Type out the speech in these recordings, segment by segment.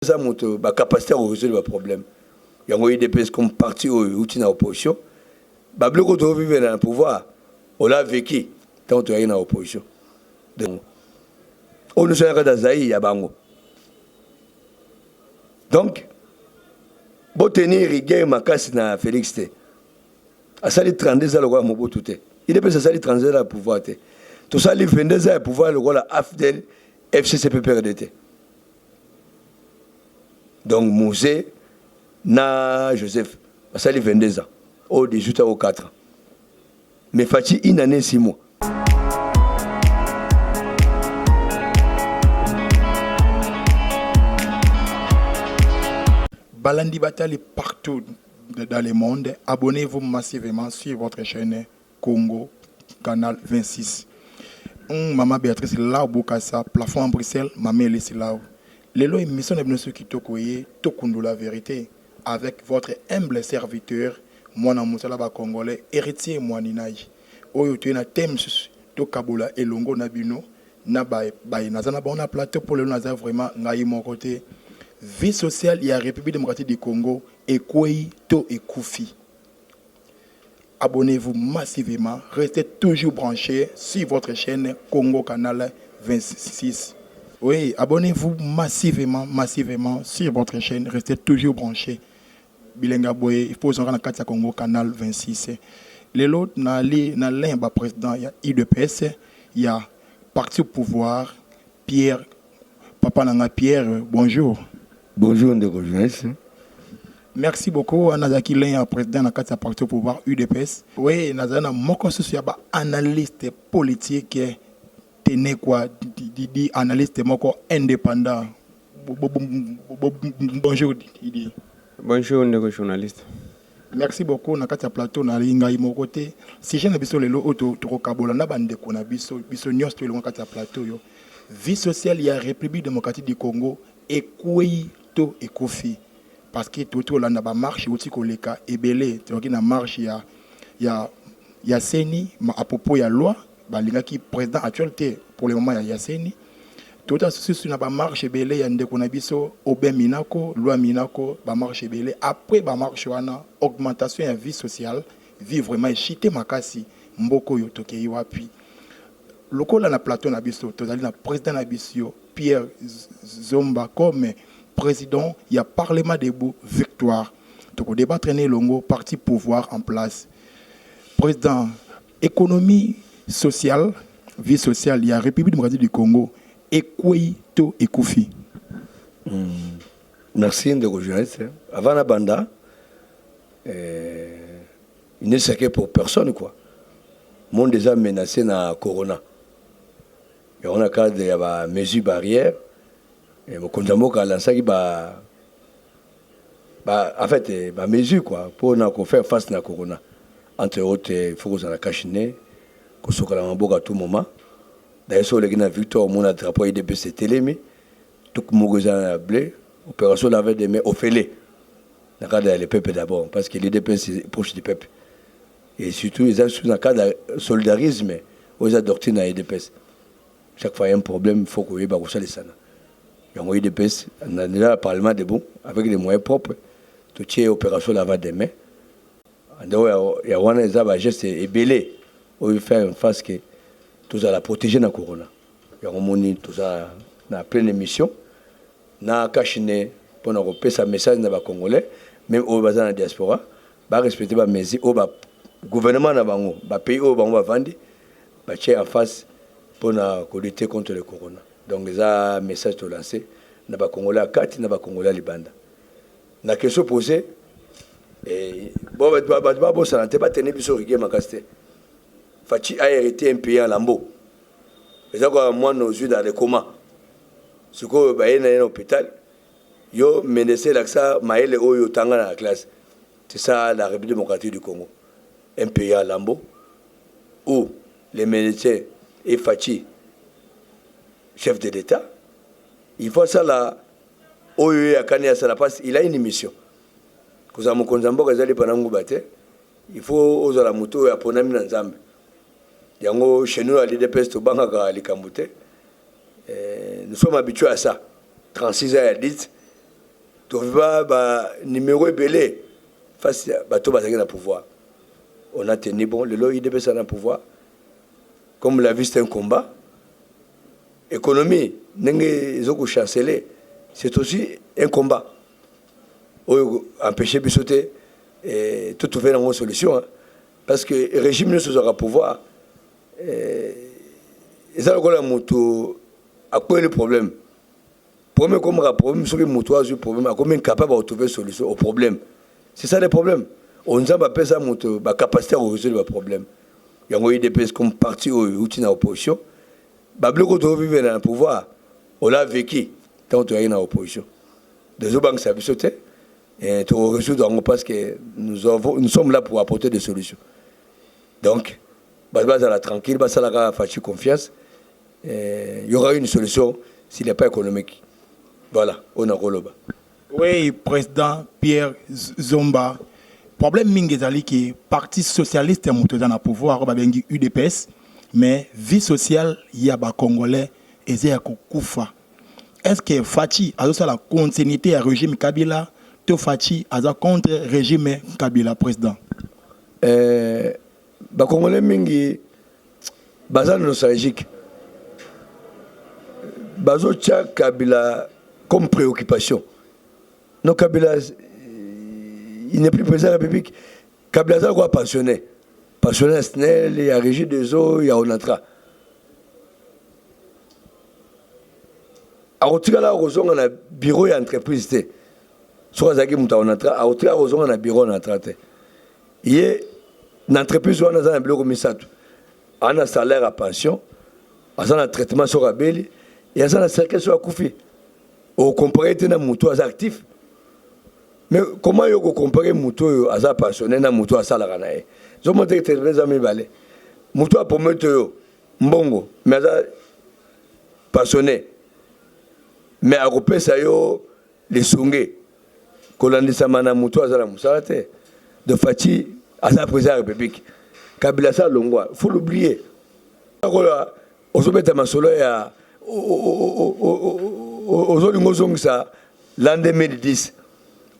Ça montre la capacité à résoudre le problème. Il y a des pays comme parti ou dans l'opposition. Bablo quand on vivait dans le pouvoir, on l'a vécu tant qu'on est dans l'opposition. Donc, on ne sait pas dans Zaï, il y a Bango. Donc, pour tenir rigueur, ma casse na Félix T. À ça, les 32 ans, le roi Mobo tout est. Il est passé à ça, les 32 ans, le pouvoir. Tout ça, les 22 ans, le pouvoir, le roi, la AFDEL, FCCP PRDT. Donc, Mosé, na Joseph, ça, les 22 ans. Au 18 ans, au 4 ans. Mais Fati, une année, 6 mois. Balandi Batali partout dans le monde. Abonnez-vous massivement sur votre chaîne Congo, canal 26. Maman Béatrice là au Bokassa, plafond en Bruxelles, maman est là. Lelo émission de ceux qui tokoye, tokundo la vérité, avec votre humble serviteur, moi na Moussala Congolais, héritier moi Ninaï. Oyo tu na thème to Kabola et Longo Nabino, na bay nazana bon plateau pour le naza vraiment ngai mon côté. Vie sociale, il y a la République démocratique du Congo, Ekouei, To et Koufi. Abonnez-vous massivement, restez toujours branchés sur votre chaîne Congo Canal 26. Oui, abonnez-vous massivement sur votre chaîne, restez toujours branchés. Bilenga Boye, il faut s'en rendre Congo Canal 26. Les autres, dans l'un président, il y a IDPS, il y a Parti au pouvoir, Pierre, Papa Nanga Pierre, bonjour. Bonjour, Ndeko Jeunesse. Merci beaucoup. Anazaki Len, président de la parti au pouvoir UDPS. Oui, Nazana Moko Sosia, analyste politique, tenez quoi, dit analyste Moko indépendant. Bonjour, Didi. Bonjour, Ndeko journaliste. Merci beaucoup. Nakata plateau na linga imo côté. Si je n'ai pas lelo auto kabola na bande ko na biso nyos to le kata plateau yo. Vie sociale, il y a République démocratique du Congo et Kouei To et Kofi. Parce que tout là na ba marche outi ko leka ebele to na marche ya Seni à propos ya loi ba linga ki président actualité pour le moment ya Seni. Tout à ce na ba marche ebele ya ndeko na biso Obé Minako loi Minako ba marche ebele après ba marche wana augmentation ya vie sociale vie vraiment chité makasi mboko yo tokei wapi. Lokola na plateau na biso tozali na président na biso Pierre Zomba comme président, il y a Parlement debout, victoire. Donc, on débat traîner longo, parti pouvoir en place. Président, économie sociale, vie sociale, il y a République démocratique du Congo, Ekouei To et Koufi. Merci de rejoindre. Avant la banda, il n'est saqué pour personne, quoi. Le monde déjà menacé dans Corona. Et on a cas de mesures barrières. Et mon compte à lancé en fait mesure quoi pour faire face à la corona entre autres il faut qu'on la cachine qu'on soit la mamboka à tout moment d'ailleurs sur les victoire mon drapeau IDPS télémi tout mogoza blé opération laver des mains au fêlé dans le cadre des peuples d'abord parce que l'IDPS est proche du peuple et surtout ils ont dans le cadre de solidarisme aux adoptés dans l'IDPS chaque fois il y a un problème il faut qu'on y ait ça les sana. Il y a un IDPS, on a déjà le Parlement debout, avec des moyens propres, tout est opération lavage des mains. Il y a un geste ébélé, où il fait en face que tout ça la protéger dans le corona. Il y a un moni, tout ça, dans pleine émission, dans le cachiné, pour nous repérer ce message dans les Congolais, même au dans la diaspora, va respecter les mesures, au gouvernement dans le pays où on va vendre, va en face pour lutter contre le corona. Donc, il y a un message de lancer. Nous avons Congolais à 4, nous avons Congolais à Libanda. La question posée, bon, ça n'a pas tenu sur Rigue Makaste. Fati a hérité un pays en lambeau. Les gens, moi, nos yeux dans le coma. Ce qu'on va aller dans l'hôpital, yo menacé l'accès, maël ou yo tanga dans la classe. C'est ça la République démocratique du Congo. Un pays en lambeau où les médecins et Fati, chef de l'État, il faut ça là, il a une mission. Il faut oser la moto et apprendre à Nzambe. Chez nous, à l'IDPS, nous sommes habitués à ça. 36 ans à 10, Tu vois, numéro belé face à tout le pouvoir. On a tenu bon, le lot IDPS a un pouvoir. Comme la vie, c'est un combat. Économie, ils ont chancelé. C'est aussi un combat. Empêcher de sauter et tout trouver une solution. Hein. Parce que le régime ne sera pouvoir. Et ça, à quoi est le problème? Premier comme un problème, c'est que le problème, à combien capable de trouver une solution au problème. C'est ça le problème. On a appelé ça la capacité à résoudre le problème. Il y a des pays comme parti ou dans l'opposition. Beaucoup de gens vivent dans le pouvoir. On l'a vécu quand on est dans l'opposition. Des autres banques s'habillent sauter. Et tu résoudre parce que nous sommes là pour apporter des solutions. Donc, ça va tranquille, ça va faire confiance. Il y aura une solution s'il n'est pas économique. Voilà, on a relevé. Oui, président Pierre Zomba. Problème mingezali qui parti socialiste est monté dans le pouvoir, UDPS, mais vie sociale, il y a des Congolais et il y a Koufa. Est-ce que Fachi a la continuité à régime Kabila, ou Fachi a contre régime Kabila, président? Les Congolais mingi, bazan nostalgique. Bazo tcha Kabila comme préoccupation. Non, Kabila, il n'est plus président de la République. Kabila est quoi pensionné? Pensionné à SNEL, il y a Régie des eaux, il y a Onatra. À Otika, on a bureau et entreprise. Soit Zaki Mouta Onatra, à Otika, on a bureau et entreprise. Il y a une entreprise où on a un bureau Misato. On a un salaire à pension, on a un traitement sur la belle, et on a un cercle sur la Koufi. On compare avec un mouton actif. Mais comment vous comparez mouton à pensionné et mouton à salarié? Je montre que les amis balé. Mouton a pour mettre mbongo, mais passionné. Mais à repérer ça les songé. Kolandi samana mouton à la moussalate. De Fati à la présidence de la République. Kabila sa longwa. Faut l'oublier. On se met à ma solo et à aux autres ça l'an 2010.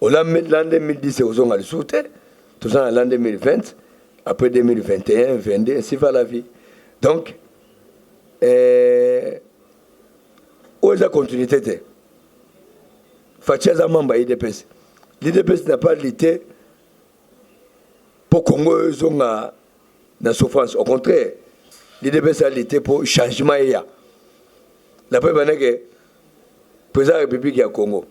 L'an 2010 aux autres sauté. Tout ça l'an 2020. Après 2021, 2022, ainsi va la vie. Donc, où est la continuité? Fatia Zamamba IDPS. L'IDPS n'a pas lutté pour Congo dans la souffrance. Au contraire, l'IDPS a lutté pour le changement. La première année que le président de la République du Congo,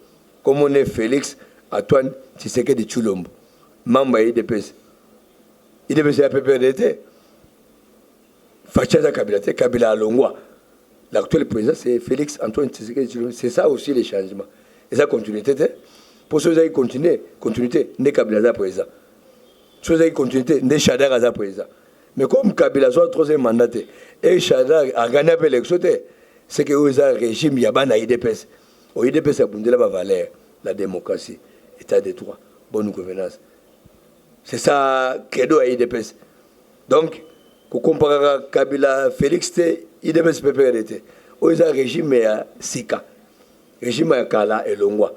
comme on est Félix Antoine Tshisekedi Tshilombo, membre de l'IDPS. IDPS a PPRDT. Fatia Kabila, Kabila Longwa. L'actuel président, c'est Félix Antoine Tshisekedi Tshilombo. C'est ça aussi les changements. Et ça, continuité. Pour ceux qui continuent, continuité, n'est Kabila président. Ceux qui continuent, n'est Chadar à président. Mais comme Kabila soit troisième mandaté, et Chadar a gagné l'élection, c'est que le régime, il y a un IDPS. Au IDPS, il y a la valeur, la démocratie, l'état de droit, bonne gouvernance. C'est ça, credo à IDPS. Donc, pour comparer Kabila, Félix, IDPS PPRDT. Au régime, il y a Sika. Régime à Kala et Longwa.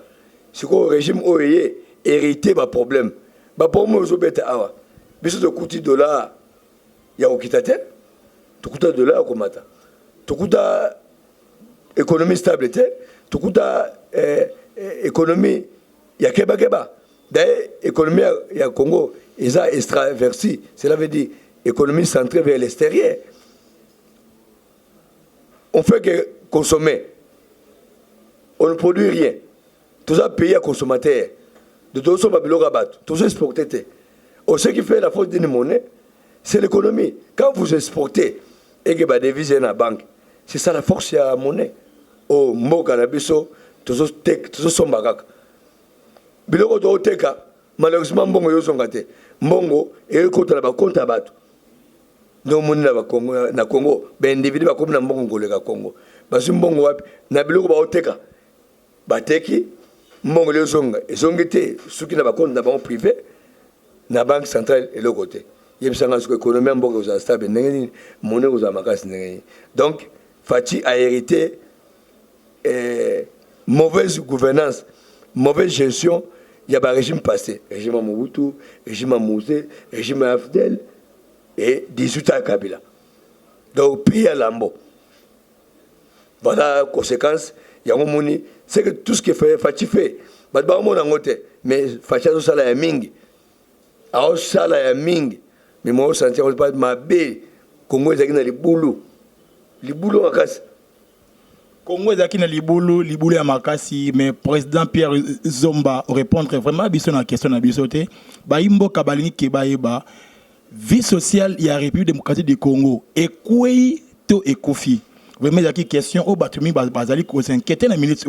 C'est que le régime OEE hérité des problèmes. Les problèmes sont bêtes. Mais de coûter $, il y a un quitate. Tu coûtes $, comment ça? Tu coûtes économie stabilité. Tu coûtes économie. Il y a Keba. D'ailleurs, l'économie du Congo est extraversée. Cela veut dire économie centrée vers l'extérieur. On fait que consommer. On ne produit rien. Tout ça payé à consommateur. De tout ça, tout ça exporté. Ce qui fait la faute d'une monnaie, c'est l'économie. Quand vous exportez et que vous devisez dans la banque, c'est ça la force de la monnaie. Au mot cannabis, tout ça sont bagak. Biloko to teka, malheureusement, mbongo yo songate. Mbongo, et compte la compte à battre. Nous, na Congo, ben individu va comme na mbongo kolega Congo. Parce que mbongo wapi, na biloko ba oteka. Bateki, mbongo le zonga. Et zongete, ceux qui na compte na banque privé, na banque centrale et le côté. Yeb sanga sur l'économie mbongo aux stable, n'engeni, monnaie aux amakas n'engeni. Donc, Fati a hérité mauvaise gouvernance mauvaise gestion, il y a un régime passé, régime Mobutu, régime Mouzé, régime Afdel et 18 ans Kabila. Donc, pays à Lambo. Voilà la conséquence. Il y a un moment, c'est que tout ce qui fait, Fati fait. Mais Fati a ça la mingi. A ça la mingi. Mais moi, je ne pas ma bé. Congo est dans les boulots. Les boulots en casse. Congo est dans les boulots à Makassi, mais président Pierre Zomba répondre vraiment à la question de Bissoté. Baimbo Kabalini Kebaeba, vie sociale, il y a la République démocratique du Congo. Et quoi to et Kofi? Vraiment, il y a une question au Batumi Bazali qui s'inquiète dans la minute.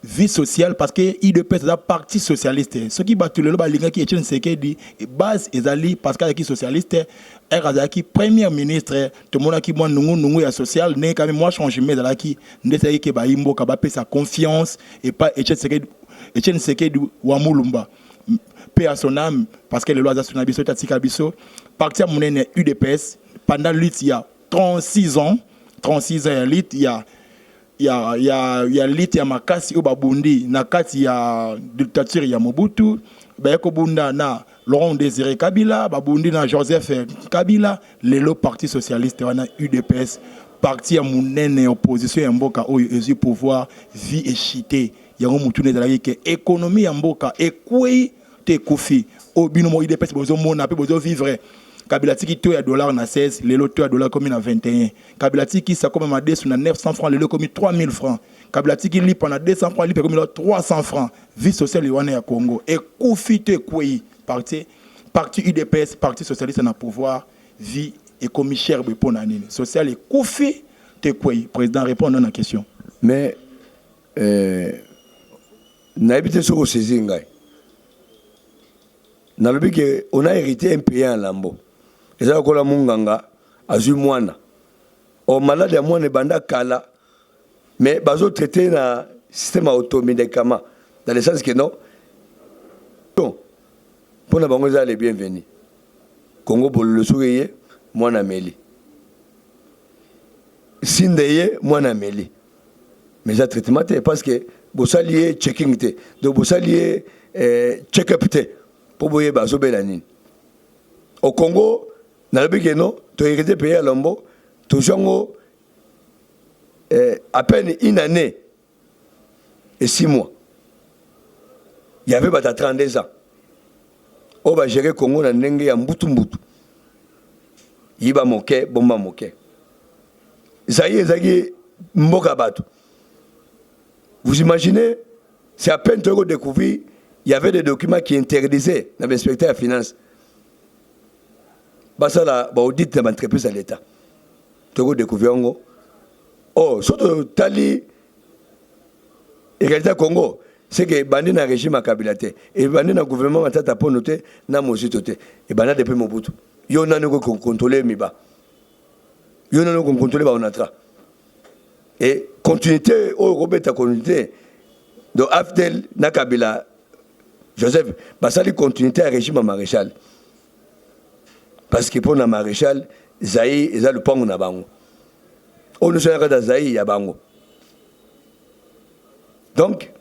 Vie sociale, parce que IDP c'est un parti socialiste. Ce qui battent le Balinga qui est une séquelle base Ezali, parce qu'il y a qui socialiste, qui premier ministre, tout le monde qui moi nous est social, n'est quand même moi changer mais dans qui n'essaye que Baimbo Kabapé sa confiance et pas Etienne Sekedi Wamulumba. Paix à son âme, parce que le loi d'Asunabiso Tatikabiso, parti à mon UDPS, pendant lutte il y a 36 ans, lutte il y a lit ya makasi au babundi na kati ya dictature ya Mobutu ba ko bunda na Laurent Désiré Kabila babundi na Joseph Kabila lelo parti socialiste wana UDPS parti ya munene opposition ya mboka oyo ezu pouvoir vie et chité yango mutu ne dalaki ke économie ya mboka ekwei te kufi obino mo UDPS bozo mona pe bozo vivre Kabila tiki to ya dollar na 16, lelo to ya dollar comme na 21. Kabila tiki ça comme ma sur na 900 francs, lelo comme 3000 francs. Kabila tiki li pendant 200 francs, li comme 300 francs. Vie sociale liwane ya Congo. Et koufite kwei parti UDPS, parti socialiste na pouvoir, vie et comme cher pour nani. Social et koufite kwei. Président répond à la question. Mais na habité sur saisi ngai. Na lobi que on a hérité un pays en lambeau. Et ça, on a munganga, azu mwana. Au malade à mwana banda kala, mais bazo traité na système automédicament. Dans le sens que non, pour la banque les bienvenus. Congo pour le sourire, mwana meli. Sindeye, mwana meli. Mais ça traitement parce que bossa lié checking te, donc bossa lié check-up te, pour boyer bazo belanine. Au Congo, dans le pays, non, tu as hérité pays à Lombo, tu as à peine une année et 6 mois. Il y avait 32 ans. On va gérer le Congo dans le Congo, mbutu. Il va moquer, bomba moquer. Ça y est, mboka batu. Vous imaginez, c'est à peine que tu as découvert, il y avait des documents qui interdisaient l'inspecteur de la finance. Ça là, audit de l'entreprise à l'État. Tu as découvert oh, surtout Tali et l'État Congo, c'est que bandi na régime à Kabilate et bandi na gouvernement à tata pour noter na mositote et bandi depuis Mobutu. Yo na nous contrôler miba. Yo na nous contrôler ba onatra. Et continuité au Robert ta continuité de Afdel na Kabila Joseph, ça li continuité à régime maréchal. Parce que pour le maréchal, Zaï, ils ont le pont na bango. On ne sait pas dans Zaï, il y a bango. Donc,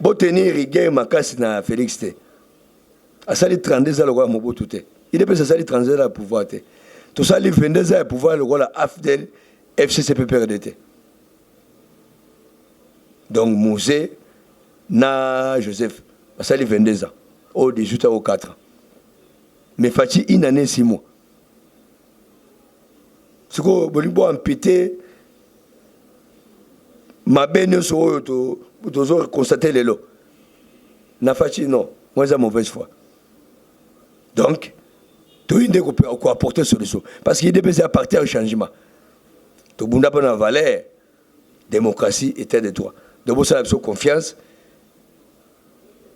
pour tenir rigueur, ma casse na Félix T. À ça, les 32 ans, le roi Mobutu T. Il est pas ça, les 32 ans, le pouvoir T. Tout ça, les 22 ans, le pouvoir, le roi Afdel, FCCPPRDT. Donc, Mouzé, na Joseph, à ça, les 22 ans. Au 18 ans, au 4 ans. Mais Fati, une année, 6 mois. Ce que Bolibo a pété, ma benne sur eux, constater les lots. Na Fati, non. Moi, j'ai mauvaise foi. Donc, tout le monde peut apporter solution. Parce qu'il est à partir du changement. Tout le monde a une valeur, démocratie, état de droit. Donc, ça a confiance.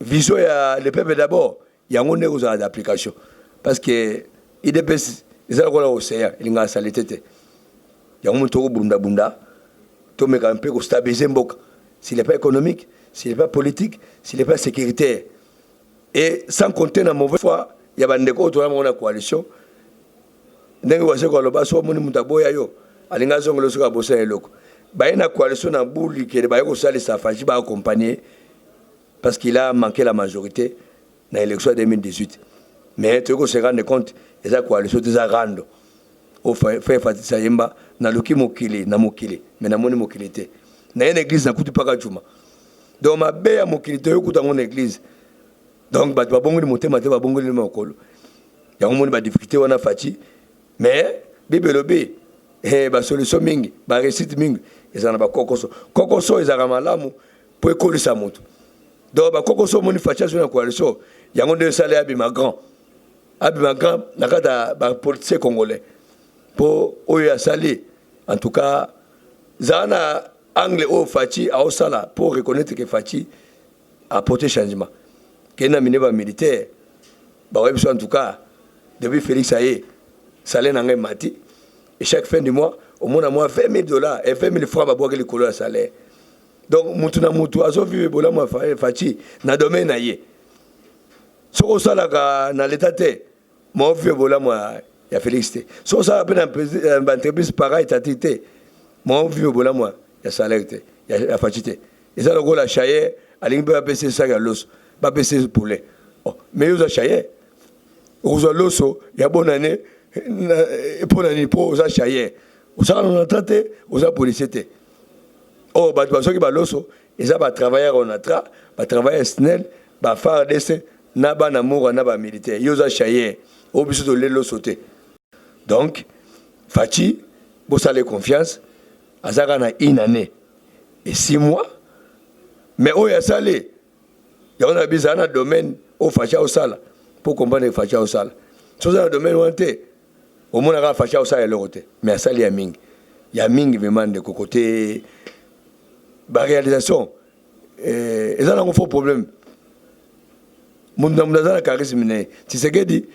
Vision, le peuple d'abord, il y a un négociation d'application. Parce que IDPS, ils ont l'océan, ils ont salité. Il y a un monde bunda, tout le monde peut stabiliser Mboka. S'il n'est pas économique, s'il n'est pas politique, s'il n'est pas sécuritaire. Et sans compter la mauvaise foi, il y a des gens qui ont une coalition. Il y a des gens qui ont une coalition. Il y a des gens qui ont une coalition. Il y a une coalition qui a accompagné parce qu'il a manqué la majorité dans l'élection 2018. Mais tu peux se rendre compte, et ça coalition des rando. Au fait Fatisa Yemba, na luki mokili, na mokili, mais na moni mokilité. Na une église na kutu paka juma. Donc ma belle mokilité yo kuta mon église. Donc ba bongo ni motema te ba bongo ni makolo. Ya moni ba difficulté wana fati, mais bibelobi ba solution mingi, ba réussite mingi, ezana ba kokoso. Kokoso ezaka malamu po ekolisa moto. Donc ba kokoso moni fati sur la coalition, yango de salaire abima grand. Abima grand nakata ba politicien congolais. Pour Oya Sali, en tout cas, Zana angle au Fati à Osala pour reconnaître que Fati a apporté changement. Qu'il y a un militaire, en tout cas, depuis Félix Aye, Salé n'a mati, et chaque fin du mois, au moins $20 000 et 20 000 francs pour les couleurs salaire. Donc, Moutuna Moutou, Azo vu Bola Fati, n'a domaine Aye. Ce qu'on a dans l'état, moi, vu Bola il y a félicité. Si on s'appelle une entreprise pareille, il moi, je vis moi, il y a salaire, il y a fatigué. Et ça, le gros, la chaille, à l'ingé, il y a baissé ça, il y a l'os, il y a baissé le poulet. Mais il y a chaille. Il y a l'os, il y a bonne année, pour l'année, pour la chaille. Il y a un traité, il y a policier. Oh, bah, tu vas dire que l'os, il y a travailler en atra, travailler snell, faire des essais, naba namour, naba militaire. Il y a chaille, au besoin de l'eau sauter. Donc, Fati, vous avez confiance, Azara na une année et 6 mois, mais où il y a salé, il y a besoin d'un domaine au Fati au Sala, pour comprendre Fati au Sala. Si vous avez un domaine où on est, au moins on a Fati au Sala et l'autre, mais à Sali, il y a Ming vraiment de côté, la réalisation, et ça n'a pas de problème. Mon nom de charisme, tu sais ce qu'il dit,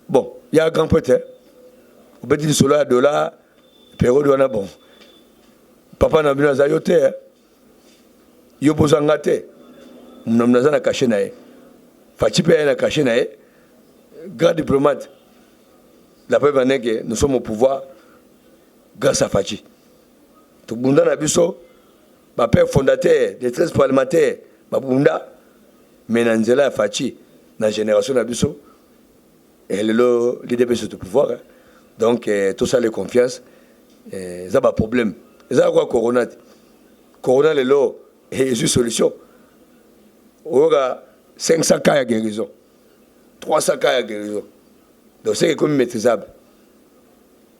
bon, il y a un grand peut-être. Au petit solar $, période wana bon. Papa na bino zayote. Yo bozangate. Mnamnaza na caché nae. Fati pe na caché nae. Grand diplomate. La preuve est que nous sommes au pouvoir grâce à Fati. Tout bunda na biso, ma père fondateur des 13 parlementaires, ma bunda menanzela Fati na génération na biso. Et le leader sur le pouvoir. Donc, tout ça, les confiances, ça n'a pas de problème. Ça, quoi, Corona? Corona, le lot, et une solution. On a 500 cas de guérison, 300 cas de guérison. Donc, c'est économie maîtrisable.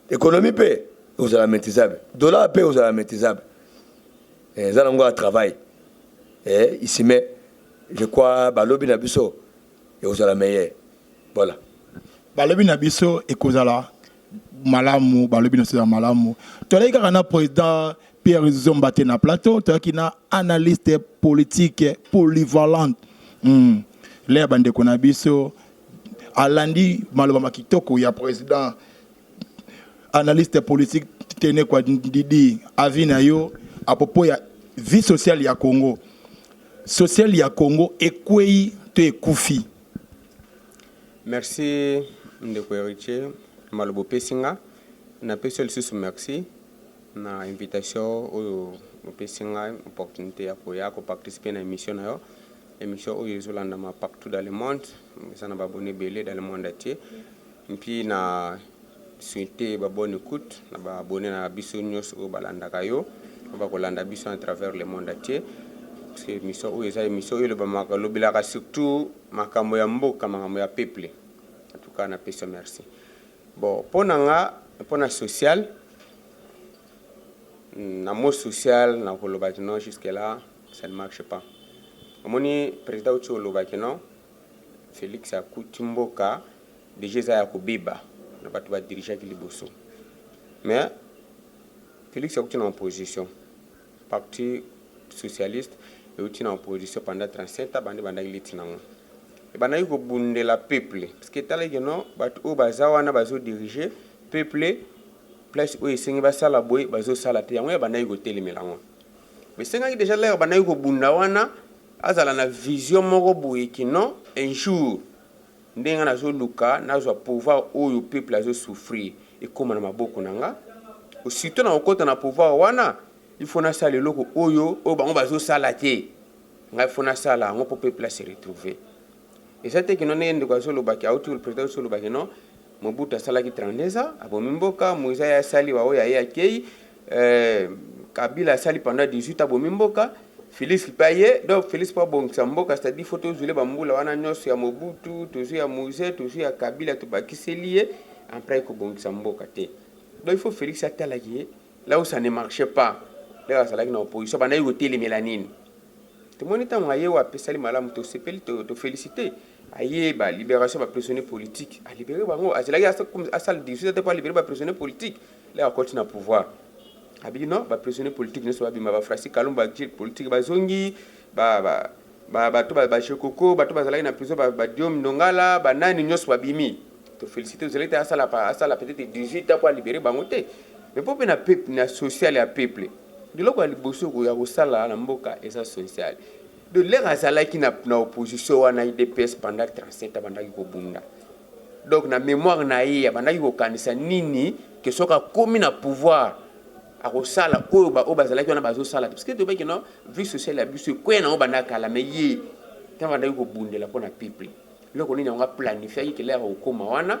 Économie paie, vous allez la maîtrisable. Dollar paie, vous allez la maîtrisable. Et ça, on a un travail. Et ici, mais, je crois, Balobi Nabiso, et vous allez la meilleure. Voilà. Balobi Nabiso, et Kozala. Malamu, balobi no seza malamu. Tolai kana président Pierre Zombate na plateau, toi qui na analyste politique polyvalente. L'air bande konabiso alandi maloba makitoko ya président analyste politique tene kwa didi avina yo à propos ya vie sociale ya Congo. Sociale ya Congo ekwei te ekufi. Merci ndeko Héritier. Malobo Pessinga, na pessoa sous merci na invitation au Pessinga opportunité à participer à l'émission na yo émission où ils ont ma partout dans le monde ça n'a pas abonné belé dans le monde entier et puis na souhaiter ba bonne écoute na ba abonné na biso news au balanda kayo ba kolanda biso à travers le monde entier parce que émission où ils a émission le ba makalobila surtout makambo ya mboka makambo ya peuple en tout cas na pessoa merci. Bon, pour la social, na mot social, na kolobakino jusque-là, ça ne marche pas. Mon président Ocho Lobakino, Félix Akutimboka, déjà ça a kobiba, na batu ba diriger qui liboso. Mais Félix Akutimboka en opposition, parti socialiste, et aussi en opposition pendant 35 ans, bande il est nango. Et ben il faut bonder la peuple parce que t'as les gens bat au bazawa na bazo diriger peuple place où ils sont basala boy bazo sala te yango ya bana yuko telemelango mais senga déjà là bana yuko bunda wana azala na vision moko boy kino un jour ndenga nazo luka nazo pouvoir oyo peuple azo souffrir et comme na maboko nanga aussitôt na okota na pouvoir wana il faut na sala loko oyo o bango bazo sala te ngai fona sala ngo po peuple se retrouver et ça te que non est ndiko solo baki auti le président solo baki non Mobutu sala ki 32 ans abomi mboka Moïse ya sali wa oya ya kei Kabila sali pendant 18 ans abomi mboka Félix Paye donc Félix pas bon mboka c'est-à-dire photo zule ba mbula wana nyoso ya Mobutu tozu ya Moïse tozu ya Kabila to baki selie après ko bon mboka te donc il faut Félix atala qui là où ça ne marchait pas là ça là qui na opposition bana yo télé mélanine tout monde temps aye wa pesali malamu to sepeli to féliciter aye ba libération ba prisonniers politiques a libérer bango a cela comme à salle 18 était pas libérer ba prisonniers politiques là continue à pouvoir abi non ba prisonniers politiques ne soit bima ba frasi kalumba politique ba zongi ba to ba chekoko ba to ba zala na prison ba diom ndongala ba nani nyos ba bimi to féliciter vous allez à ça peut-être 18 ans pour libérer bango te mais pour na peuple na social ya peuple de loko liboso ko ya ko sala na mboka esa social de l'air azala qui na opposition wana IDPS pendant 37 ans bandaki ko bunda donc na mémoire na ye bandaki ko kanisa nini que soka komi na pouvoir a ko sala ko ba bazala ki wana bazo sala parce que to ba ki non vie sociale ya biso ko na bandaka la mais ye tant bandaki ko bundela pona peuple loko nini nga planifier ki l'air ko koma wana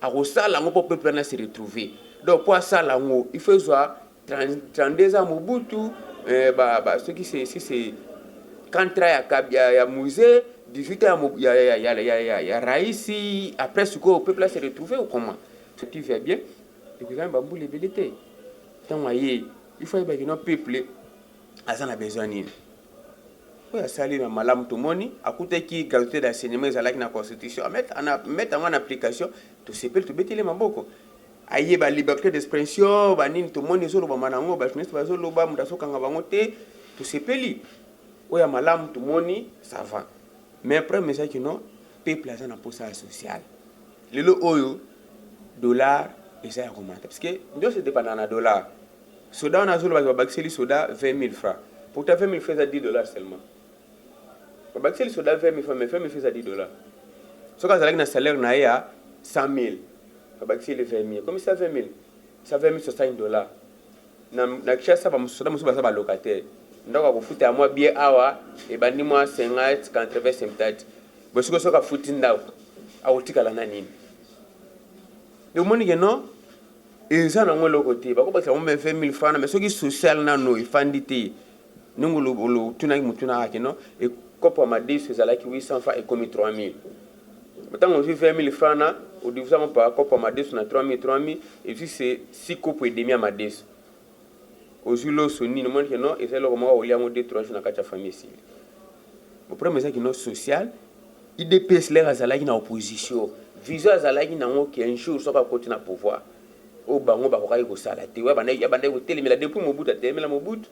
a ko sala ngo pour peuple na se retrouver donc pour sala ngo il faut soit 32 ans Mobutu ce qui c'est contrat ya musée 18 ans ya Raisi après ce que le peuple s'est retrouvé ou comment ce qui va bien et que ça va bouler belité tant il faut que notre peuple a besoin nini ya sali na malamu tumoni akute ki gratuité d'enseignement ezalaki na constitution mettre en application to sepel to betele maboko aye ba liberté d'expression ba nini tumoni solo ba manango ba ministre ba solo ba mudaso kanga bango te to sepeli oya malamu tumoni ça va mais après mais ça que non peuple a na posa social lelo oyo dollar eza ya augmenter parce que ndio c'est dépendant na dollar soda on a solo ba baxeli soda 20 000 francs pour ta 20 000 francs à 10 dollars seulement ba baxeli soda 20 000 francs mais 20 000 francs à 10 dollars so ka zalaki na salaire na ya 100 000 ba baxeli 20 000 comme ça 20 000 ça 20 000 sur 5 dollars na kishasa ba soda muso ba locataire ndoko kufuta mwa bien awa e bandi mwa 50 80 70 bosuko soka futi ndaw awutikala na nini le moni que non eza na ngolo côté ba ko ba 20 000 francs mais soki social na no ifandite nungulu tuna mutuna ake no e kopo madis ezalaki 800 francs et comme 3000 Maintenant, on dit 20 000 francs, on dit ça, on peut avoir ma 3 000, et puis c'est 6 coupes et demi à ma 10. Au Zulo, Sony, le monde qui non, et c'est le moment où il y a 2-3 jours dans la famille ici. Le problème, c'est que notre social, il dépasse les Azala qui sont en opposition. Vision Azala qui n'ont qu'un jour, soit pas continuer à pouvoir. Au bango, bah, on va ça la télé, il y a des hôtels, mais la depuis mon bout, mais la mon bout,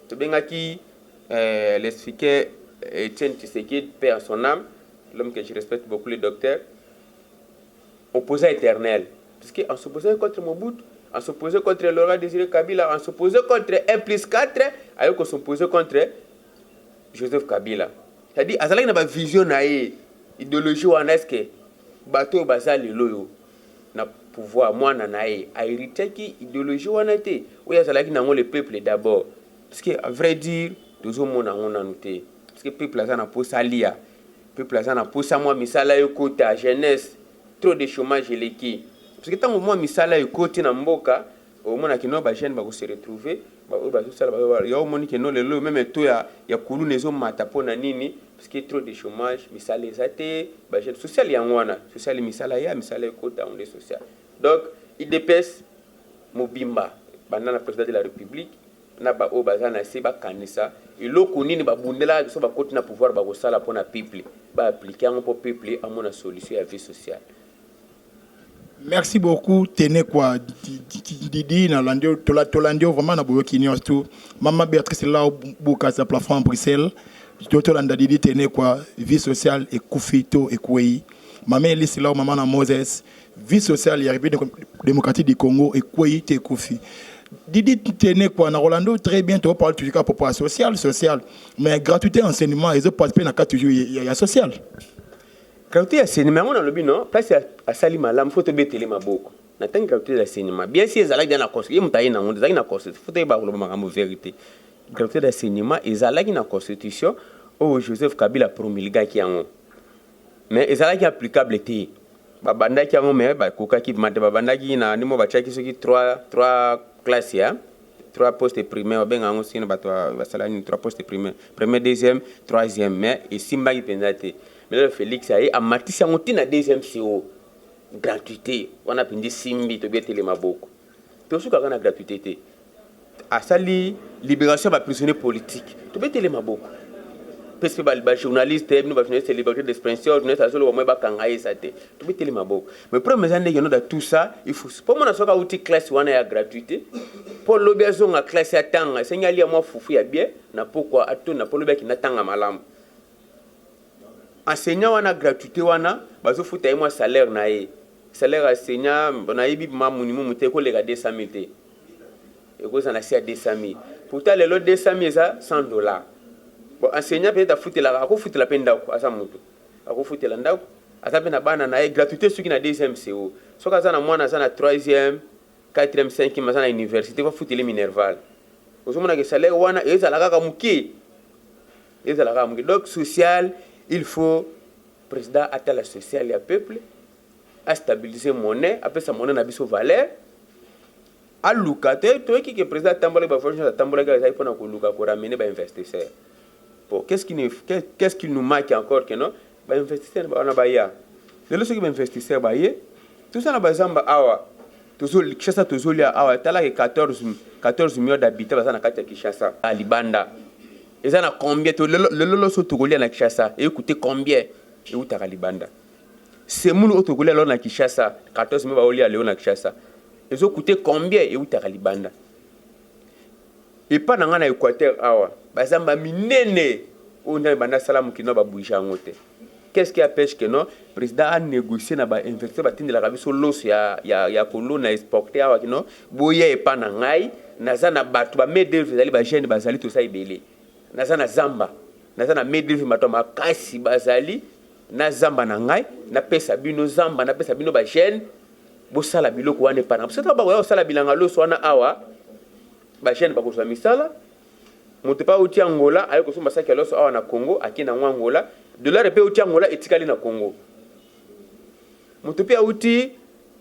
c'est bien qui l'expliquait Etienne Tshisekedi, paix à son âme. L'homme que je respecte beaucoup, le docteur, opposant éternel. Parce qu'on s'opposait contre Mobutu, on s'opposait contre Laurent Désiré Kabila, on s'opposait contre 1+4, alors qu'on s'opposait contre Joseph Kabila. C'est-à-dire, il y a une vision, une idéologie, où on est que bateau basal loyo na pouvoir, moi, a hérité qui idéologie, où on était. Oui, il y a le peuple d'abord. Parce qu'à vrai dire, nous avons noté. Parce que le peuple a pour s'allier. Peuple azana pour ça moi misala yo côté à jeunesse trop de chômage eleki parce que tant moi misala yo côté na mboka au mona kino ba jeune ba ko se retrouver ba so sala ba yo moni kino lelo même to ya kulu nezo mata pona nini parce que trop de chômage misala ezate ba jeune social ya ngwana social misala yo côté on est social donc il dépasse mobimba banana président de la république na ba o bazana se ba kanisa iloko nini ba bundela so ba côté na pouvoir ba ko sala pona peuple ba appliquer un peu peuple à mon solution à vie sociale. Merci beaucoup tene kwa Didi na landio tolandio vraiment na boyo kinyo tout maman Béatrice là buka sa plafond en Bruxelles tolanda Didi tene kwa vie sociale et kufito et kwei maman Elise là maman na Moses vie sociale et République démocratique du Congo et kwei te kufi Didi tene quoi na Rolando très bien tu parles toujours à propos social mais gratuité enseignement ils ont participé na cas toujours il y a social gratuité enseignement on a le but non place à sali malam faut te betele maboko na tant gratuité d'enseignement bien si ezalaki dans la constitution mutayi na ngonde ezalaki na constitution faut te ba ko makambo vérité gratuité d'enseignement ezalaki na constitution oh Joseph Kabila promulgaki yango mais ezalaki applicable te babandaki yango mais bakokaki mate babandaki na nimo batiaki soki 3 classes ya 3 postes primaires babenga yango sino bato basalani 3 postes primaires premier deuxième troisième mais esimbaki mpenza te mais le Félix aye amatisi yango ntina deuxième CO gratuité wana mpenza simbi tobietele maboko tosukaka na gratuité te asali libération ba prisonniers politiques tobietele maboko parce que ba journaliste nous ba journaliste liberté d'expression journaliste azolo moi ba kangaye ça te tobietele maboko mais premier année que nous dans tout ça il faut pour moi na soka outil classe wana ya gratuité pour l'obéation à classe ya tanga senyali ya moi fufu ya bien na pourquoi atona pour l'obéaki na tanga malamu enseignant wana gratuité wana bazo futa moi salaire na ye salaire enseignant na yebi mamuni mumute ko lega 200 000 te et ko ça na sia 200 000 pourtant les lots 200 000 ça $100 bon enseignant peut être futela ako futela penda ko asa mutu ako futela ndako asa pena bana na ye gratuité suki na deuxième CO soka za na mwana za na 3e 4e 5e za na université va futele minerval ozomona ke salaire wana ezala kaka muki donc social il faut président atala social ya peuple à stabiliser monnaie après sa monnaie na biso valeur à luka te to ki que président tambola ba fonction tambola ga za ipona ko luka ko ramener ba investisseurs bon qu'est-ce qui nous manque encore que non ba investisseurs ba na ba ya de lo ce qui ba investisseurs ba ye tout ça na ba zamba awa tozoli Kinshasa tozoli awa tala ke 14 millions d'habitants ba na kati ya Kinshasa à Libanda et ça na combien to le so togolia na Kinshasa et écoutez combien et où ta Libanda c'est moun autogolia lo na Kinshasa 14 millions ba oli à Léon na Kinshasa et ça coûté combien et où ta Libanda et pas na ngana Équateur awa bazamba minene on a banda salamu kino ba bouger ngote qu'est-ce qui empêche que non président a négocié na ba investisseur ba tindi la kabiso los ya kolona exporter awa kino boye e pa na ngai naza na bato ba medel zali ba jeune bazali to sa ibele naza na zamba naza na medel mato makasi bazali na zamba na ngai na pesa bino zamba na pesa bino ba jeune bo sala biloko wana pa na c'est pas ba sala bilanga los wana awa ba jeune ba ko sa misala moto pa uti Angola ayo ko soma saki los awa na Congo akina Angola dollar pe uti Angola etikali na Congo moto pe uti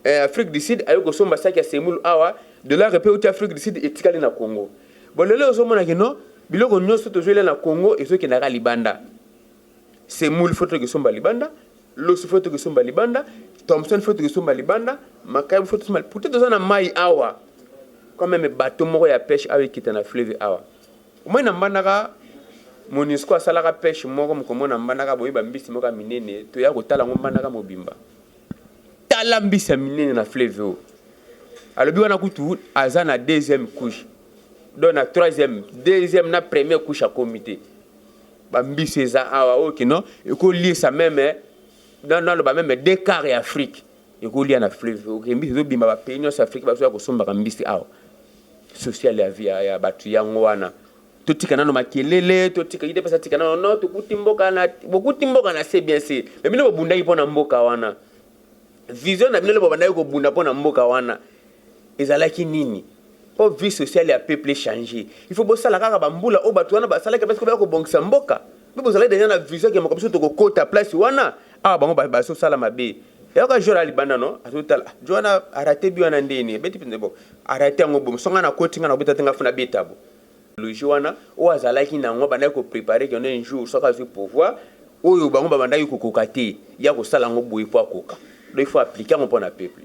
Afrique du Sud ayo ko soma saki ya semulu awa dollar pe uti Afrique du Sud etikali na Congo bon lelo ozomona ke no biloko nyonso tozwela na Congo ezoki na Libanda semulu foto ke somba Libanda loso foto ke somba Libanda Thompson foto ke somba Libanda Makai foto somba peut-être dans na mai awa quand même bateau moko ya pêche avec qui na fleuve awa moi na mbandaka monisco asalaka pêche moko mokomona mbandaka boyeba mbisi moko minene to ya kotala ngo mbandaka mobimba tala mbisi ya minene na fleuve alobi wana kutu aza na deuxième couche donc na deuxième na première couche à comité ba mbisi eza awa ok non et ko lier ça même dans le ba même décart et Afrique et ko lier na fleuve ok mbisi zo bimba ba pays nyonso Afrique ba so ya kosomba ka mbisi awa social ya via ya batu yango wana totikana no makelele totika ide pesa tikana no tukutimboka na c'est bien c'est mais bino bunda ipona mboka wana vision na bino banda ko bunda pona mboka wana ezalaki nini po vie sociale ya peuple changer il faut bosala kaka bambula o batu wana basala parce que ba ko bongisa mboka bibo zala déjà na vision ke mokobiso to ko kota place wana bango ba so sala mabe ya ka jora Libanda no atotala jona arate bi wana ndeni beti pende bo arate ngo bom songa na kotinga na beta tenga funa betabo le joana o azalaki nango banda ko préparer que un jour soka sur pouvoir oyo bango banda ko kokate ya ko sala ngo boye po akoka donc il faut appliquer mon pona peuple.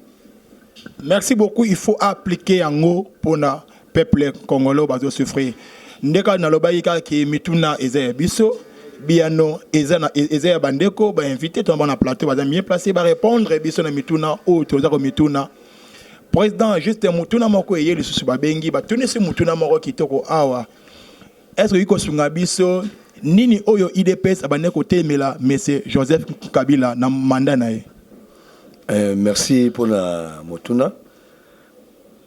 Merci beaucoup, il faut appliquer yango pona peuple congolais bazo souffrir ndeka na lobaika ki mituna eza biso biano eza bandeko ba invité to na plateau ba bien placé ba répondre biso na mituna o to za ko mituna président juste mutuna moko eye lisusu babengi batunisi mutuna moko kitoko awa est-ce que iko sunga biso nini oyo IDPS abane ko temela monsieur Joseph Kabila na mandat na ye. Merci pour la mutuna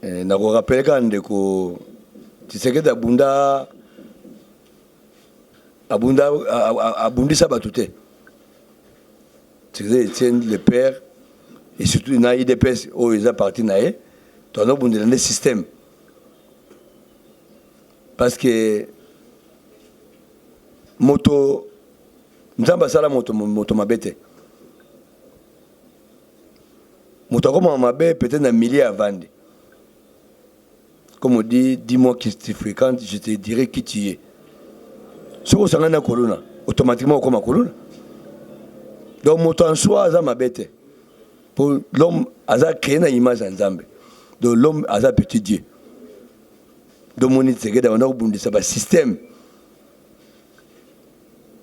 na ko rappeler ka ndeko Tshisekedi abundisa batute Tshisekedi tient le père et surtout na IDPS où ils ont parti naé ton nom bundela le système parce que moto nzamba sala moto mabete moto comme mabe peut-être un millier à vendre. Comme on dit, dis-moi qui tu fréquentes, je te dirai qui tu es. Si vous avez un colonna, automatiquement comme un colonna. Donc moto en soi a ma bête. Pour l'homme a créé une image en Zambie. Donc l'homme a un petit Dieu. Donc mon idée c'est que un système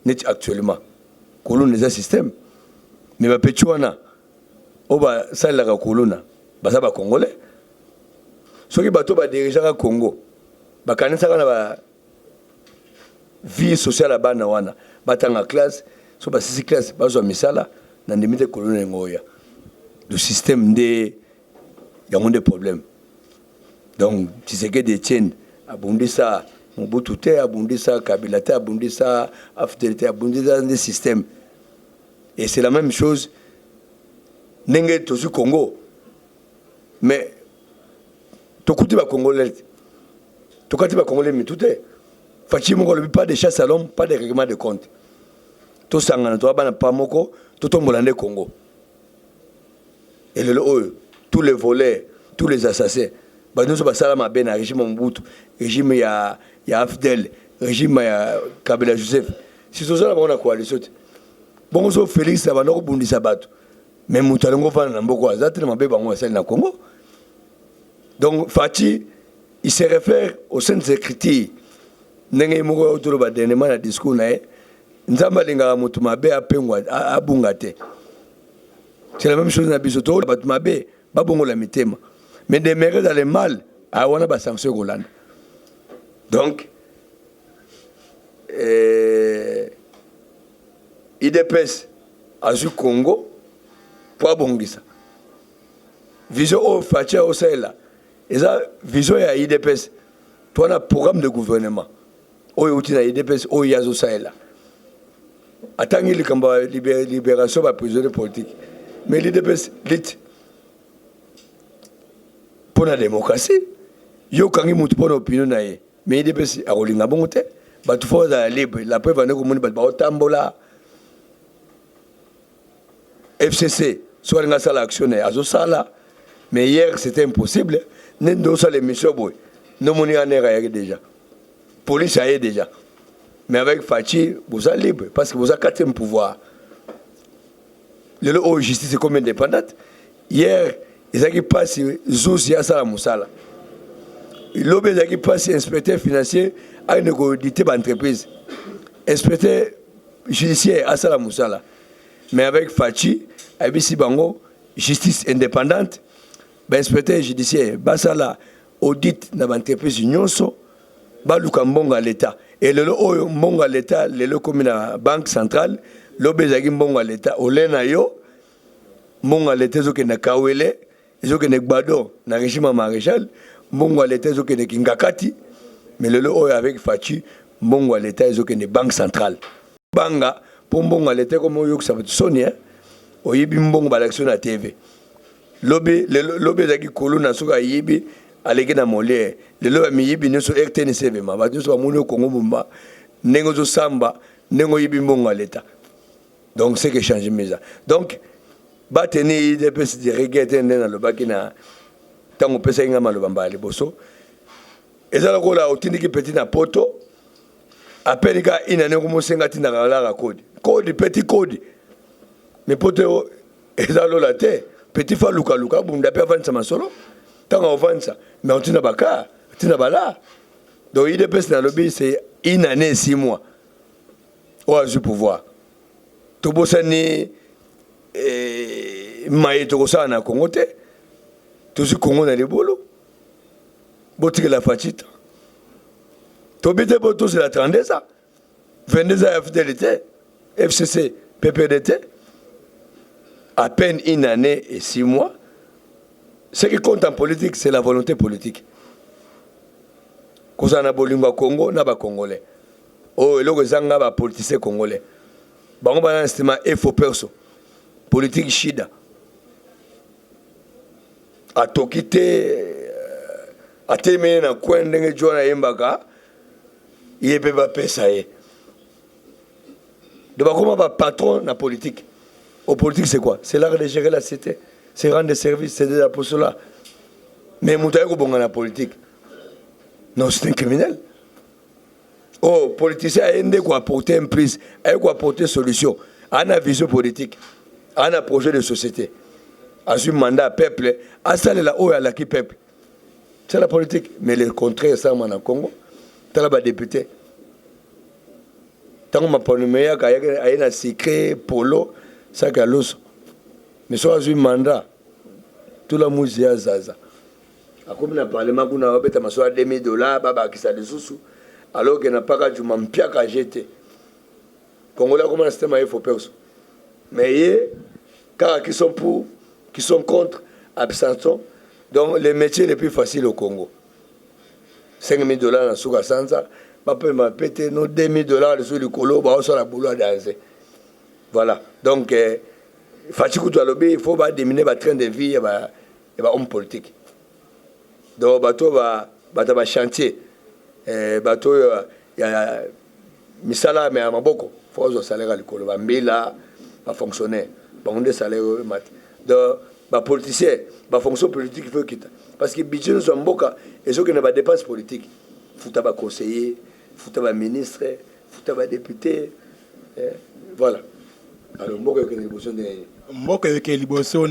net actuellement. Colonna est un système. Mais ma petit wana oba ça la colonna, bah ça va congolais. Ce qui bateau va diriger le Congo. Bah quand ça va vie sociale à bana wana, batanga classe, so ba six classe, ba zo misala na ndimite colonna ngoya. Le système de y a des problèmes. Donc tu sais que des tiennes abundi ça, Mobutu te abundi ça, Kabila te abundi ça, Afdel te abundi ça des systèmes. Et c'est la même chose Nenge tosu Congo. Mais tokuti ba Congolais. Tokati ba Congolais mais tout est. Fachi moko le pas de chasse à l'homme, pas de règlement de compte. To sangana to bana pa moko, to tombolande Congo. Et tous les voleurs, tous les assassins, bah nous sommes salama ben régime Mobutu, régime ya Afdel, régime ya Kabila Joseph. Si tout ça on a coalition. Bon so Félix ça va no bundisa bato. Mais mutalongo fana na mboko azate na mabeba ngo sel na Congo. Donc Fachi il se réfère au Saintes Écritures. Ndenge moko autour ba dernièrement na discours na nzamba linga mutu mabe apengwa abungate. C'est la même chose na bisoto ba mabe ba bongo la mitema. Mais demeurer dans le mal a wana ba sanction Hollande. Donc IDPS azu Congo pour abongisa. Vision au Facha au Sahel. Et ça vision ya IDPS. Toi na programme de gouvernement. Oyo uti na IDPS oyo yazo Sahel. Atangi likamba libération ba prisonniers politiques. Mais l'IDPS lit pour la démocratie. Yo kangi mutu pour l'opinion na ye. Mais IDPS a rolinga bongote. Ba tu faut za libre. La preuve ane ko moni ba otambola. FCC soit nga sala actionnaire azo sala. Mais hier c'était impossible. Nendo sa l'émission boy. Non moni anera yaki déjà. Police a yé déjà. Mais avec Fachi, vous êtes libre parce que vous avez 4e pouvoir. Le haut justice est comme indépendante. Hier, ils ont passé Zouzi à Sala Moussala. L'obé a passé inspecteur financier à une audité d'entreprise. Inspecteur judiciaire à Sala Moussala. Mais avec Fachi, Abissi Bango, justice indépendante, inspecteur judiciaire, Basala, audit dans l'entreprise Nyonso, Baluka Mbongo à l'État. Et le Mbongo à l'État, le comme la Banque centrale, l'obé Mbongo à l'État, Olena yo, Mbongo à l'État, zoke na Kawele, zoke na Gbado, na régime maréchal, Mbongo à l'État, zoke na Kingakati, mais le avec Fachi, Mbongo à l'État, zoke na Banque centrale. Banga, pour Mbongo à l'État, comme on ça va te sonner, Oyibi Mbongo à l'action à TV. L'obé zaki kolo na soka yibi, aleke na molière. Le lobe mi yibi nyoso RTNC vema. Ba nyoso ba mouno Congo bumba. Nengo zo samba, nengo yibi Mbongo à l'État. Donc c'est que change mesa. Donc ba teni de pesi de reggaeton na lo bakina tango pesa inga maloba mbali boso. Ezala ko la otindi ki petit na poto. Appelle ka ina nengo mo senga tinda la code. Code petit code. Mais poto ezala la te. Petit fa luka bunda pe avanza masolo. Tanga avanza. Mais on tina baka, tina bala. Donc IDPS na lobby c'est une année 6 mois. Au azu pouvoir. Tobosani maye tokosa na Congo te. Tozu Congo na lebolo. Botike la fachita. Tobite boto c'est la 32 ans. 22 ans FDLT, FCC, PPDT. À peine une année et 6 mois. Ce qui compte en politique, c'est la volonté politique. Quand on a Bolingo Congo, on a Congolais. Oh, et là, on a politicien congolais. On a un système faux perso. Politique chida. A tokite, a terminé dans le coin de John Yembaka, il peut pas payer ça. Donc comment va patron la politique? Au politique c'est quoi? C'est l'art de gérer la cité, c'est rendre des services, c'est de la pour cela. Mais Moutaï Koubonga la politique. Non, c'est un criminel. Oh, politicien a aidé quoi apporter une prise, a quoi apporter une solution. A une vision politique, a un projet de société. A un mandat peuple, a ça là où il y a qui peuple. C'est la politique. Mais le contraire, ça, on a Congo. Tu as député. Tant que ma polémique, il y a un secret, polo, ça qui a l'os. Mais soit un mandat, tout la musique, ça. Comme le Parlement, on a fait $2,000, baba qui ça des sous. Alors qu'il n'a pas qu'à jouer un pied à jeter. Congolais, comment le système il faut personne. Mais car qui sont pour, qui sont contre, abstention. Donc les métiers les plus faciles au Congo. $5,000 dans le Souka Sansa, je peux m'appeler nos $2,000 sur le colo, sur la boulot à danser. Voilà. Donc, il faut diminuer le train de vie et l'homme politique. Donc, il y a chantier. Il y a un salaire, mais il y a beaucoup. Il faut un salaire à l'école. Il y a un fonctionnaire. Il y a un salaire. Donc, les politiciens, la fonction politique, il faut quitter. Parce que le budget nous sommes beaucoup. Et ceux qui n'ont pas de dépenses politiques, il faut avoir conseiller, il faut avoir ministre, il faut avoir député. Voilà. Alors, beaucoup de négociations. Beaucoup de négociations,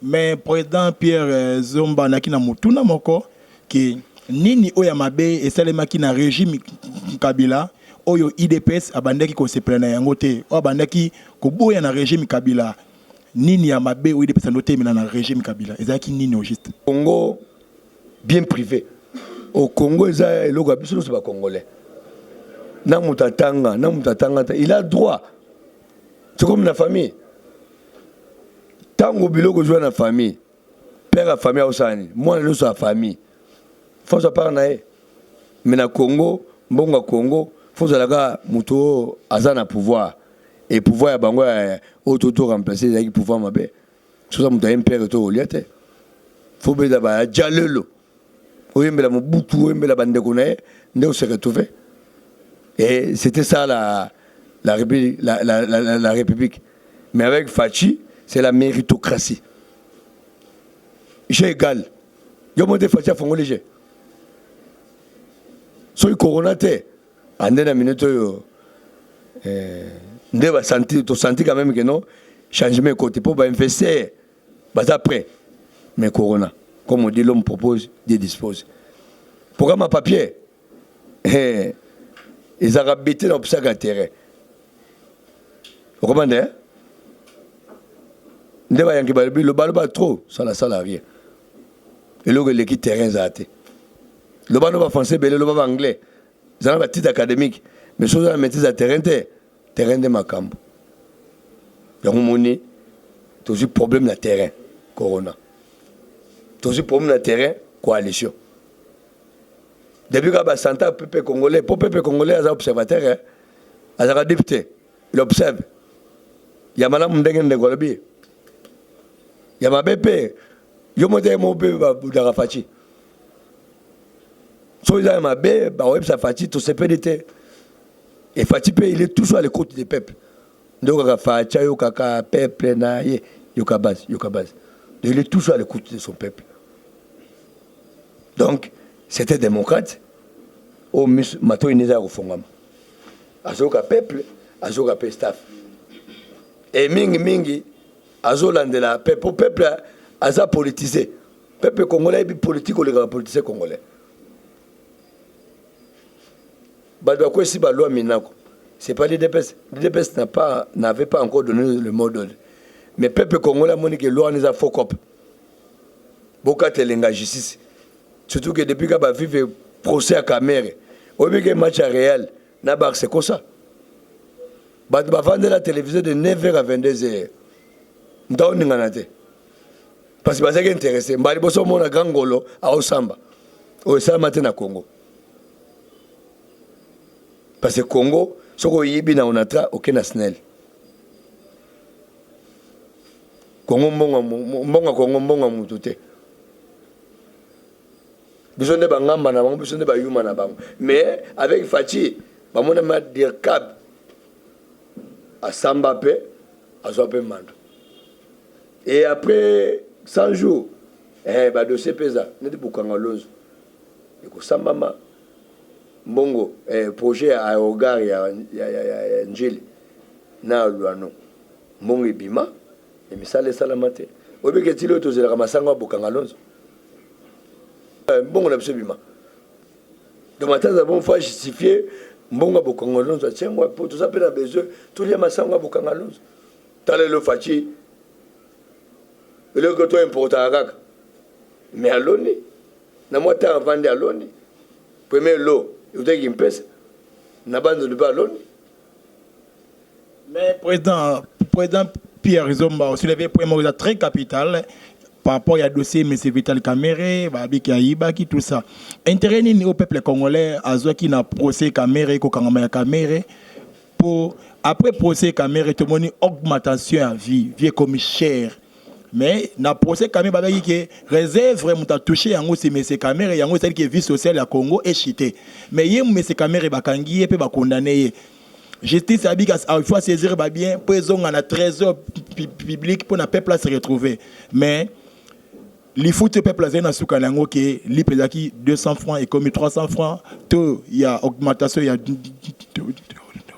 mais président Pierre Zomba n'a qu'une mutuna moko qui nini oya mabe et salema qui na régime Kabila oyo IDPS abandaki ko se plana yango te o abandaki ko boya na régime Kabila. Nini ya mabe ou IDPS noté mais na régime Kabila ezaki nini au juste Congo bien privé au Congo eza eloko biso c'est pas congolais na mutatanga il a droit c'est comme la famille tango biloko joue na famille père à famille osani moi le so famille faut ça parler naé mais na Congo mbonga Congo faut ça la muto azana pouvoir et pouvoir ya bango autour remplacer les pouvoir mabe so ça muto impère to oliate faut be ba jalelo oyembela mobutu oyembela bandeko naé ndeko se retrouver et c'était ça la République mais avec Fachi c'est la méritocratie j'ai égal yo monte Fachi a fongo léger so il coronaté ande na minute yo ndeba senti quand même que non changement côté pour ba investir bas après mais corona comme on dit l'homme propose Dieu dispose programme à papier ils ont habité dans le terrain vous comprenez ndeba yanki balbi le bal trop ça la salle rien et là l'équipe terrain zaté le bal va français belé le bal anglais ça va titre académique mais chose la maîtrise à terrain de Makambo donc on est toujours problème de terrain corona toujours problème de terrain coalition depuis que Santa peuple congolais est observateur azaka député il observe il y a madame ndenge ngolobi il y a ma bébé yo moté mo bébé ba budara Fachi so il y a ma bébé ba web sa Fachi to CPDT et Fachi il est toujours à l'écoute des peuples donc Fachi yo kaka peuple na ye yo ka base il est toujours à l'écoute de son peuple donc c'était démocrate au mato ineza ko fongama azoka peuple azoka pe staff et mingi azolandela peuple aza politisé peuple congolais bi politique ou les politicien congolais badwa ko si ba loi minako c'est pas l'IDPS n'avait pas encore donné le mot d'ordre mais peuple congolais monique loi neza fokop boka telenga justice surtout que depuis que vive procès à Camère au lieu que match à Real na bar c'est comme ça ba vendre la télévision de 9h à 22h ndaw ninganate parce que bazaki intéressé mbali boso mona gangolo a osamba o ça matin na Congo parce que Congo soko yibi na onatra aucun snell Congo mbonga mutute besoin de bangamba na bango besoin de bayuma na bango mais avec Fachi ba mona ma dire cab à Sambapé, à Zoapé Mando. Et après 100 jours, bah dossier pesa, n'est pas pour Lonzo. Et que Sambama, Bongo, projet à Ogar, il y a Njeli, na Luano, Bongo et Bima, et Misale Salamate. Au lieu que tu l'autre, c'est la Ramassanga pour Lonzo. Bongo n'a pas Bima. De matin, nous avons fait justifier Mbonga Bokangalonzo. Tiens, moi, pour tout ça, on a besoin. Tout le monde a Bokangalonzo. T'as le Fachi. Le que toi importe à Raka. Mais à l'ONI. Na moi, t'as vendu à l'ONI. Premier lot, il y a une pèse. N'a pas de à l'ONI. Mais président Pierre Zomba aussi levé point mot très capital par rapport à dossier M. Vital Kamere, Babiki Aïbaki, tout ça. Intérêt ni au peuple congolais, à ce qui n'a procès Kamere, Kokangama Kamere, pour après procès Kamere, tout le monde augmentation à vie, vie comme cher. Mais na procès Kamere, Babaki qui réserve vraiment touché en haut, c'est M. Kamere, et en haut, c'est qui vie sociale à Congo est chité. Mais il y a M. Kamere, Bakangi, et puis condamné. Justice a dit qu'il faut saisir bien, pour un trésor public pour le peuple se retrouver. Mais les foot peuple a souka nango que li pesaki 200 francs et comme 300 francs, tout il y a augmentation il y a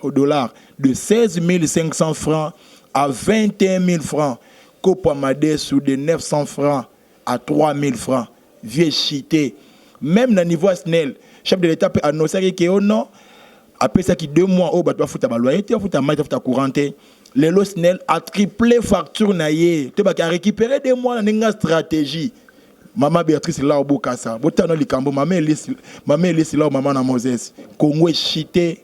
au dollar de 16 500 francs à 21 000 francs. Kopamade sous de 900 francs à 3 000 francs. Vieux chité. Même dans niveau SNEL, chef de l'État peut annoncer que oh non, après ça qui 2 mois au bas doit foutre loyauté, foutre maille, foutre couranté. Le LOSNEL a triplé facture naïe. Tu vas récupérer des mois dans une stratégie. Maman Béatrice là au Bokassa. Botano Likambo, maman Elise là au maman na Moses. Congo est chité,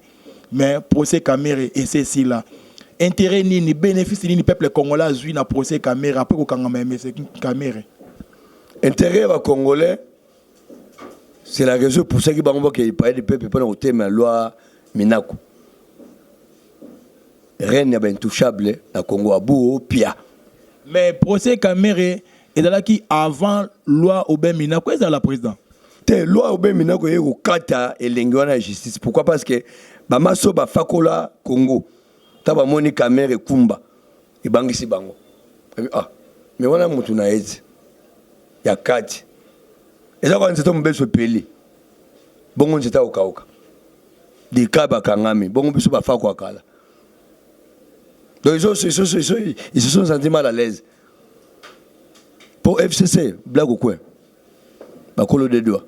mais procès Kamere et c'est là. Intérêt ni bénéfice ni peuple congolais a joué na procès Kamere après qu'on kangama c'est Kamere. Intérêt aux Congolais, c'est la raison pour ça qu'il y a des peuples pendant le thème de la loi Minako. Rien n'est intouchable dans le Congo à bout, pia. Mais procès Kamere est là qui avant loi Obé Minako est la président. La loi Obé Minako est au kata et l'engouement justice. Pourquoi? Parce que Bamaso ba fakola Congo. Taba moni Kamere Kumba. Et bangisi bango. Ah, mais on a mutu na ezi. Ya kati. Et là quand c'est tombé sur peli. Bongo nzeta okauka. Di kaba kangami. Bongo biso ba fakwa kala. Donc ils se sont sentis mal à l'aise. Pour FCC, blague ou quoi? Bakolo des doigts.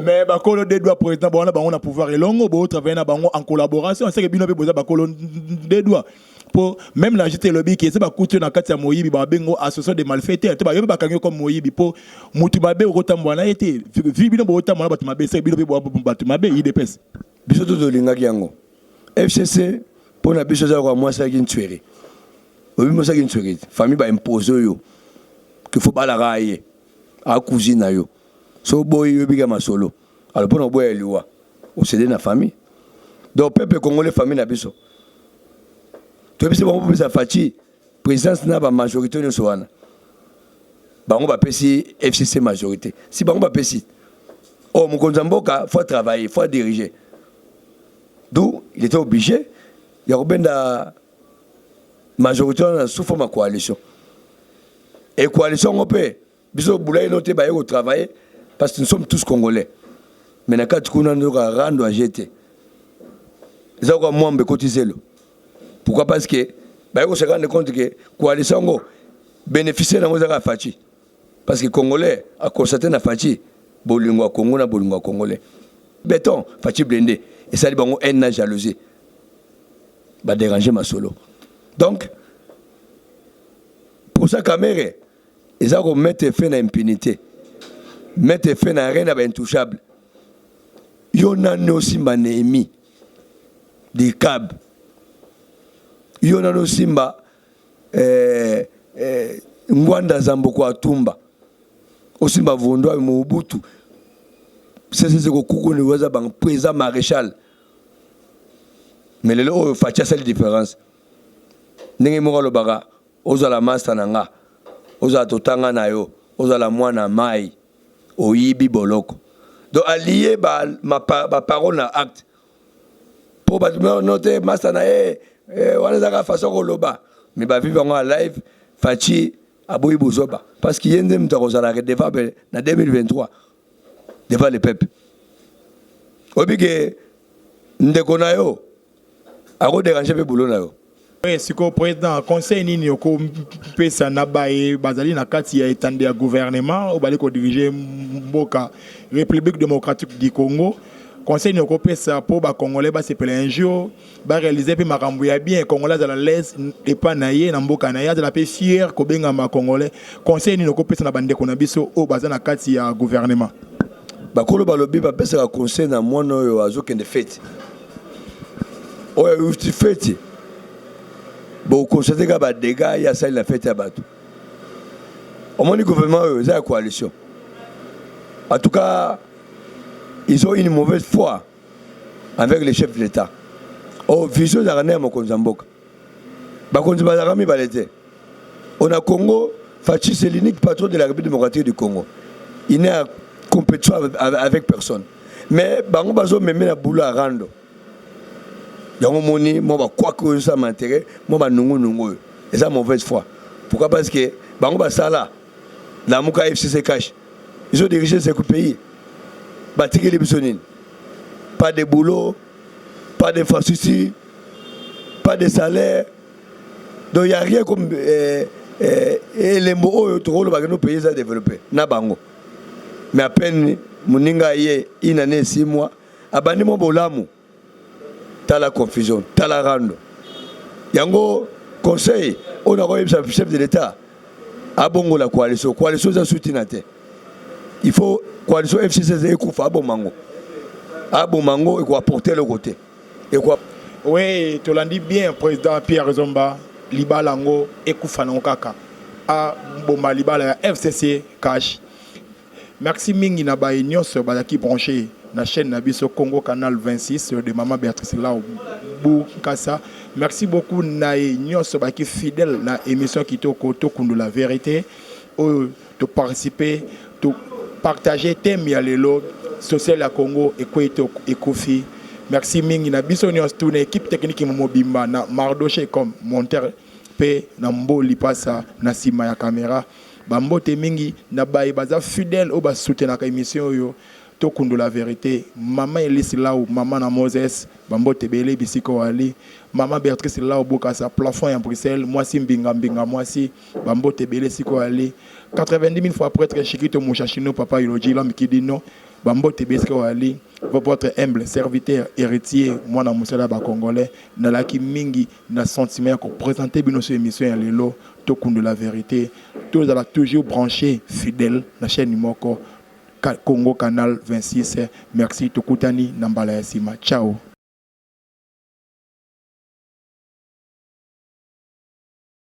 Mais Bakolo des doigts, président, on a pouvoir et longo, on travaille en collaboration. C'est que Bino besoin Bakolo des doigts. Pour même la JT lobby qui est pas coûteux dans quatre Moyibi, Bengo association des malfaiteurs. Tu vas y avoir comme Moyibi pour Mutumabe Rotamwana été. Vibino Rotamwana Batumabe, c'est Bino Batumabe, il dépêche. Bisoto de Lingagiango. FCC, pour la biche à moi, ça qui est tué. Oui, moi, ça qui est tué. Famille va imposer qu'il faut pas la railler. À cousine, yo. So boy, yo biga masolo. Alors, pour nous, boy, loi. Ou c'est de la famille. Donc, peuple congolais, famille, na biso. Tu vois, c'est bon pour ça, Fati. Présidence n'a pas majorité de Soana. Bango va pési FCC majorité. Si bango va pési. Oh, mon Konzamboka, faut travailler, faut diriger. D'où il était obligé, il y a une majorité sous forme de coalition. Et coalition, on peut, bisous boulay noté au travail, parce que nous sommes tous Congolais. Mais dans le cas où nous rendre à jeter, ils ont moins de cotiser. Pourquoi? Parce que on se rend compte que la coalition bénéficie de la Fati. Parce que les Congolais, à constater la Fati, Bolingwa Congo, na Bolingwa Congolais. Béton, Fati blindé. Et ça, c'est une jalousie. Va déranger ma solo. Donc, pour ça, Kamere, ils ont mis fin à l'impunité. Mettre fin à rien d'intouchable. Il y a aussi des des câbles. Il y a aussi Ngwanda Zamboko Atumba. Aussi Vondo et Mobutu. C'est ce que nous avons président maréchal. Mais le lot fait cette différence. N'est pas le baga. Oza la mastananga. Oza totanga na yo. Oza la mwana mai. Oyibi boloko. Donc allié ma parole à acte. pour noter masana wana zaka façon koloba mais ba vivre en live fachi aboyi bozoba parce qu'il y a ndem takozala devant na 2023 devant le peuple obike ndeko na yo ako déranger pe boulot na yo. Oui, siko président conseil nini yoko pesa na bae bazali na kati ya etande ya gouvernement obali ko diriger mboka République démocratique du Congo. Conseil nini yoko pesa pour ba congolais ba sepela un jour ba réaliser pe makambo ya bien congolais za la l'aise et pas naie na mboka na ya za la pe fier ko benga ma congolais. Conseil nini yoko pesa na bande ko na biso o bazana kati ya gouvernement. Ba kolo balobi ba pesa conseil na mwana oyo azokende fete. Oyo uti fete. Bon, constater qu'il y a des dégâts, il y a ça, il a fait à battre. Au moins, le gouvernement, c'est la coalition. En tout cas, ils ont une mauvaise foi avec les chefs de l'État. Oh, vision d'Arane à Mokonzamboka. Bakonzamboka, balete. On a Congo, Fachi, c'est l'unique patron de la République démocratique du Congo. Il n'est en compétition avec personne. Mais, Bango Bazo me met la boule à rando. Yango moni moi quoi que ça m'intéresse moi nungu et ça mauvaise foi pourquoi parce que bango ba sala la muka FCC cash ils ont dirigé ce pays batiki les bisonines pas de boulot pas d'infrastructure pas de salaire donc il y a rien comme les mots autour de nos pays à développer na bango mais à peine muninga yé une année 6 mois abandi mo bolamu la confusion, t'as la rando. Yango conseil, on a envoyé le chef de l'État à Bongo la coalition. Coalition a soutenu. Il faut coalition FCC et Koufa à Bomango. À Bomango et quoi porter le côté. Et quoi? Oui, tu l'as dit bien, président Pierre Zomba, Libalango et Koufa Nankaka. À Bomba Libala FCC Cash. Merci Mingi Nabaye Nyos Badaki branché. La chaîne Nabiso Congo Canal 26 de Maman Béatrice Lao Boukassa. Merci beaucoup Nae Nyos Baki fidèle na émission qui to kundu la vérité de participer de partager thème ya lelo social à Congo et Kweto et Kofi. Merci Mingi Nabiso Nyos toute équipe technique Mobimba na Mardoché comme monteur P na Mboli passa na sima ya caméra. Bambote Mingi na baye baza fidèle au ba soutenir la émission yo. Tokundu la vérité, maman Elise Lao, maman na Moses, Bambo Tebele Bisiko Ali, maman Béatrice Lao Bokassa, plafond en Bruxelles, moi si Mbinga, moi si Bambo Tebele Siko Ali, 90 000 fois prêtre Chikito Mouchachino, papa Yoji Lam Kidino, Bambo Tebele Siko Ali, votre humble serviteur, héritier, moi na Moussala Congolais, Nalaki Mingi, na sentiment qu'on présentait bien nos émissions à l'élo, Tokundu la vérité, tous à la toujours branché, fidèle, la chaîne Nimoko. Congo Canal 26. Merci Tokutani Nambala Yasima. Ciao.